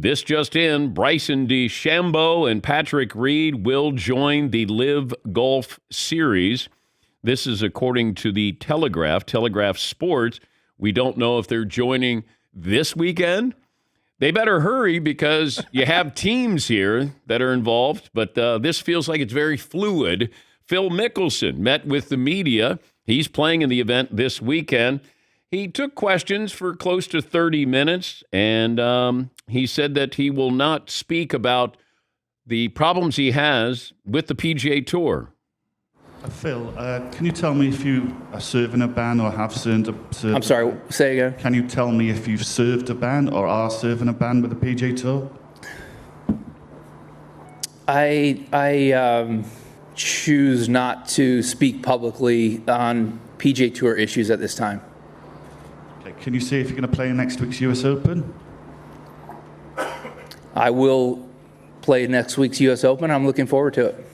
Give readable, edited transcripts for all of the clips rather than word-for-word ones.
This just in, Bryson DeChambeau and Patrick Reed will join the LIV Golf Series. This is according to the Telegraph Sports. We don't know if they're joining this weekend. They better hurry because you have teams here that are involved, but this feels like it's very fluid. Phil Mickelson met with the media. He's playing in the event this weekend. He took questions for close to 30 minutes, and he said that he will not speak about the problems he has with the PGA Tour. Phil, can you tell me if you are serving a ban or have served I'm sorry, say again. Can you tell me if you've served a ban or are serving a ban with the PGA Tour? I choose not to speak publicly on PGA Tour issues at this time. Okay, can you say if you're going to play in next week's US Open? I will play next week's US Open. I'm looking forward to it.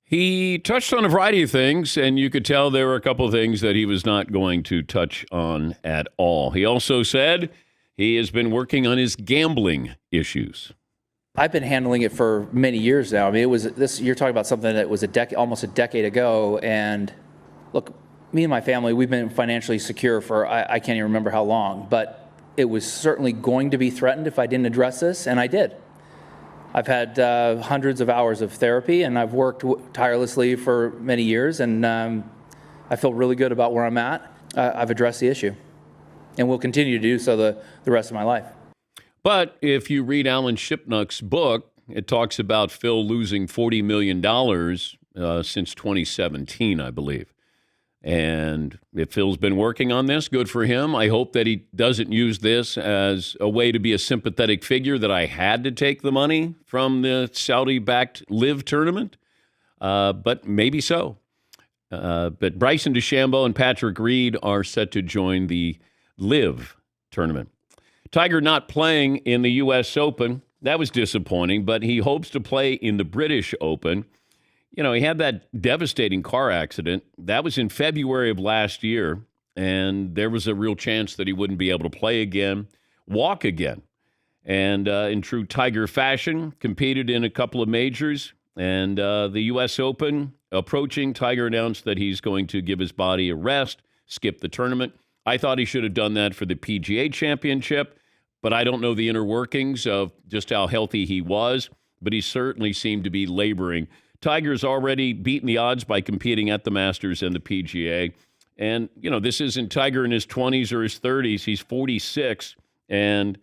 He touched on a variety of things, and you could tell there were a couple of things that he was not going to touch on at all. He also said he has been working on his gambling issues. I've been handling it for many years now. I mean, you're talking about something that was almost a decade ago, and look, me and my family, we've been financially secure for I can't even remember how long, but it was certainly going to be threatened if I didn't address this, and I did. I've had hundreds of hours of therapy, and I've worked tirelessly for many years, and I feel really good about where I'm at. I've addressed the issue, and will continue to do so the rest of my life. But if you read Alan Shipnuck's book, it talks about Phil losing $40 million since 2017, I believe. And if Phil's been working on this, good for him. I hope that he doesn't use this as a way to be a sympathetic figure that I had to take the money from the Saudi-backed LIV tournament. But maybe so. But Bryson DeChambeau and Patrick Reed are set to join the LIV tournament. Tiger not playing in the U.S. Open. That was disappointing, but he hopes to play in the British Open. You know, he had that devastating car accident. That was in February of last year, and there was a real chance that he wouldn't be able to play again, walk again. And in true Tiger fashion, competed in a couple of majors, and the U.S. Open approaching. Tiger announced that he's going to give his body a rest, skip the tournament. I thought he should have done that for the PGA Championship, but I don't know the inner workings of just how healthy he was, but he certainly seemed to be laboring. Tiger's already beaten the odds by competing at the Masters and the PGA. And, you know, this isn't Tiger in his 20s or his 30s. He's 46, and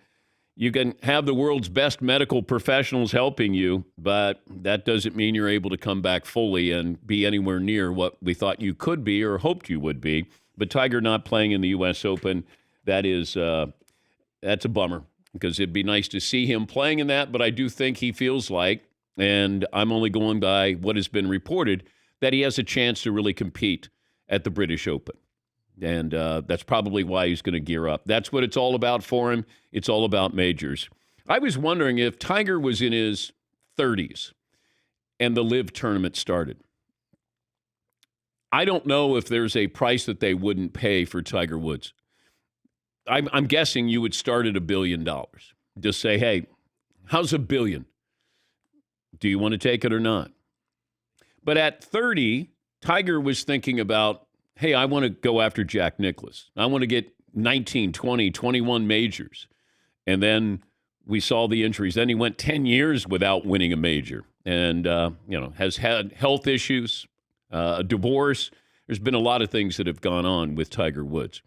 you can have the world's best medical professionals helping you, but that doesn't mean you're able to come back fully and be anywhere near what we thought you could be or hoped you would be. But Tiger not playing in the U.S. Open, that's a bummer, because it'd be nice to see him playing in that, but I do think he feels like, and I'm only going by what has been reported, that he has a chance to really compete at the British Open. And that's probably why he's going to gear up. That's what it's all about for him. It's all about majors. I was wondering if Tiger was in his 30s and the LIV tournament started. I don't know if there's a price that they wouldn't pay for Tiger Woods. I'm guessing you would start at $1 billion. Just say, hey, how's $1 billion? Do you want to take it or not? But at 30, Tiger was thinking about, hey, I want to go after Jack Nicklaus. I want to get 19, 20, 21 majors. And then we saw the injuries. Then he went 10 years without winning a major and, has had health issues, a divorce. There's been a lot of things that have gone on with Tiger Woods.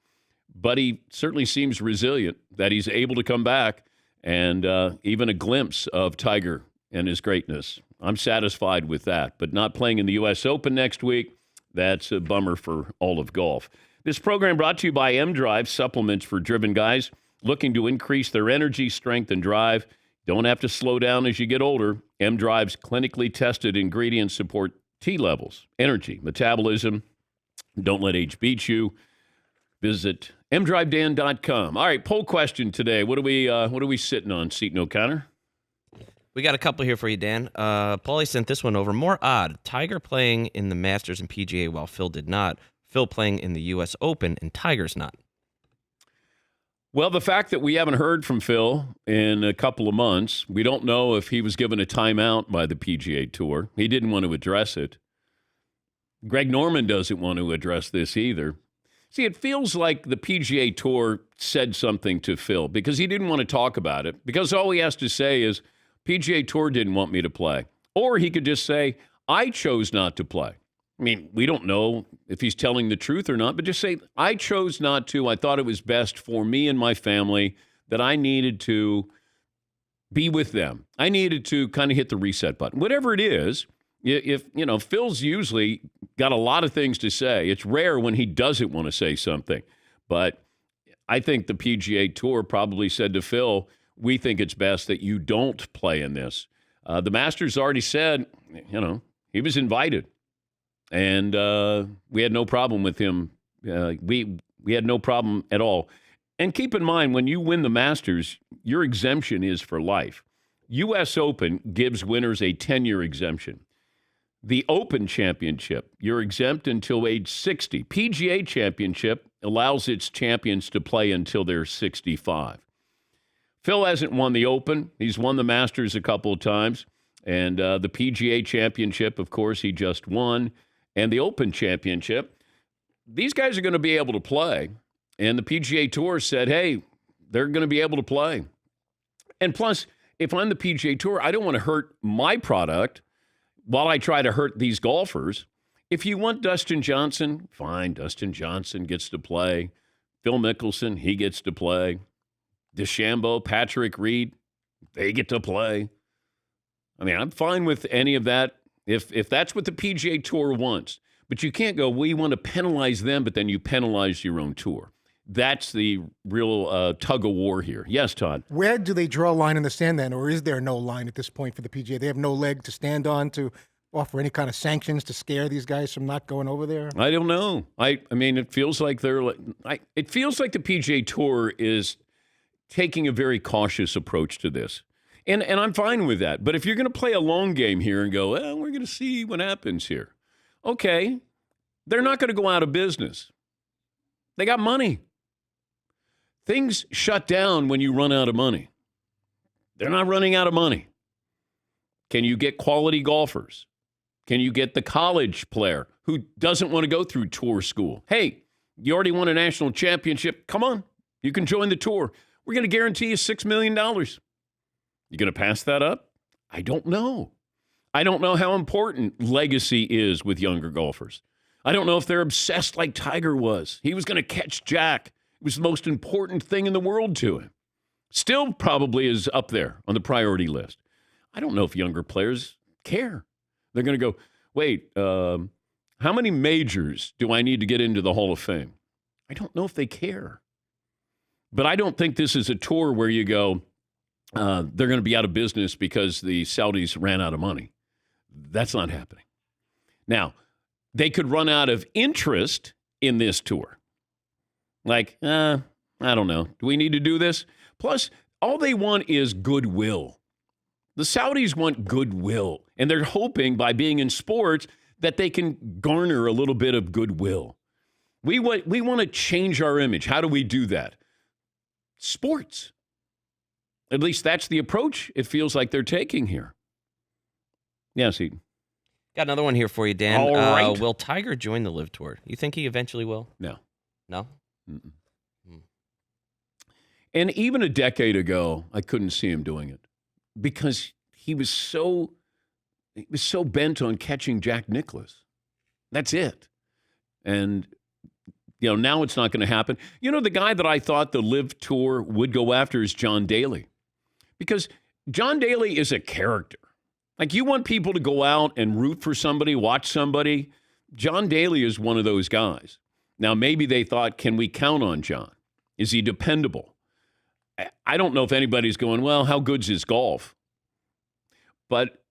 But he certainly seems resilient, that he's able to come back, and even a glimpse of Tiger and his greatness. I'm satisfied with that. But not playing in the U.S. Open next week, that's a bummer for all of golf. This program brought to you by M-Drive, supplements for driven guys looking to increase their energy, strength, and drive. Don't have to slow down as you get older. M-Drive's clinically tested ingredients support T levels, energy, metabolism. Don't let age beat you. Visit mdrivedan.com. All right, poll question today. What are we sitting on, Seton O'Connor? We got a couple here for you, Dan. Paulie sent this one over. More odd. Tiger playing in the Masters and PGA while Phil did not. Phil playing in the U.S. Open and Tiger's not. Well, the fact that we haven't heard from Phil in a couple of months, we don't know if he was given a timeout by the PGA Tour. He didn't want to address it. Greg Norman doesn't want to address this either. See, it feels like the PGA Tour said something to Phil because he didn't want to talk about it, because all he has to say is, PGA Tour didn't want me to play. Or he could just say, I chose not to play. I mean, we don't know if he's telling the truth or not, but just say, I chose not to. I thought it was best for me and my family that I needed to be with them. I needed to kind of hit the reset button. Whatever it is, if Phil's usually got a lot of things to say. It's rare when he doesn't want to say something. But I think the PGA Tour probably said to Phil, we think it's best that you don't play in this. The Masters already said, he was invited. And we had no problem with him. We had no problem at all. And keep in mind, when you win the Masters, your exemption is for life. U.S. Open gives winners a 10-year exemption. The Open Championship, you're exempt until age 60. PGA Championship allows its champions to play until they're 65. Phil hasn't won the Open. He's won the Masters a couple of times. And the PGA Championship, of course, he just won. And the Open Championship, these guys are going to be able to play. And the PGA Tour said, hey, they're going to be able to play. And plus, if I'm the PGA Tour, I don't want to hurt my product while I try to hurt these golfers. If you want Dustin Johnson, fine, Dustin Johnson gets to play. Phil Mickelson, he gets to play. DeChambeau, Patrick Reed, they get to play. I mean, I'm fine with any of that if that's what the PGA Tour wants. But you can't go, we want to penalize them, but then you penalize your own tour. That's the real tug of war here. Yes, Todd? Where do they draw a line in the sand then, or is there no line at this point for the PGA? They have no leg to stand on to offer any kind of sanctions to scare these guys from not going over there? I don't know. I mean, it feels like it feels like the PGA Tour is taking a very cautious approach to this. And I'm fine with that. But if you're going to play a long game here and go, well, we're going to see what happens here. Okay, they're not going to go out of business. They got money. Things shut down when you run out of money. They're not running out of money. Can you get quality golfers? Can you get the college player who doesn't want to go through tour school? Hey, you already won a national championship. Come on, you can join the tour. We're going to guarantee you $6 million. You going to pass that up? I don't know. I don't know how important legacy is with younger golfers. I don't know if they're obsessed like Tiger was. He was going to catch Jack. It was the most important thing in the world to him. Still probably is up there on the priority list. I don't know if younger players care. They're going to go, wait, how many majors do I need to get into the Hall of Fame? I don't know if they care. But I don't think this is a tour where you go, they're going to be out of business because the Saudis ran out of money. That's not happening. Now, they could run out of interest in this tour. Like, I don't know. Do we need to do this? Plus, all they want is goodwill. The Saudis want goodwill, and they're hoping by being in sports that they can garner a little bit of goodwill. We want to change our image. How do we do that? Sports. At least that's the approach it feels like they're taking here. Yes, Eaton. Got another one here for you, Dan. All right. Will Tiger join the LIV Tour? You think he eventually will? No. No? And even a decade ago, I couldn't see him doing it because he was so bent on catching Jack Nicklaus. That's it. And now it's not going to happen. The guy that I thought the LIV Tour would go after is John Daly. Because John Daly is a character. Like, you want people to go out and root for somebody, watch somebody. John Daly is one of those guys. Now, maybe they thought, can we count on John? Is he dependable? I don't know if anybody's going, well, how good's his golf? But,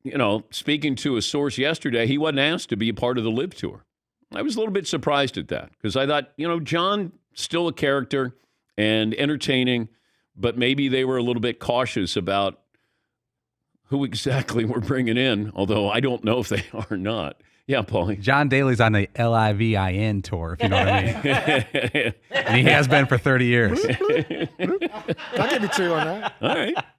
speaking to a source yesterday, he wasn't asked to be a part of the LIV Tour. I was a little bit surprised at that because I thought, John, still a character and entertaining, but maybe they were a little bit cautious about who exactly we're bringing in, although I don't know if they are or not. Yeah, Paulie. John Daly's on the LIVIN tour, if you know what I mean. And he has been for 30 years. I'll give you 2 on that. All right.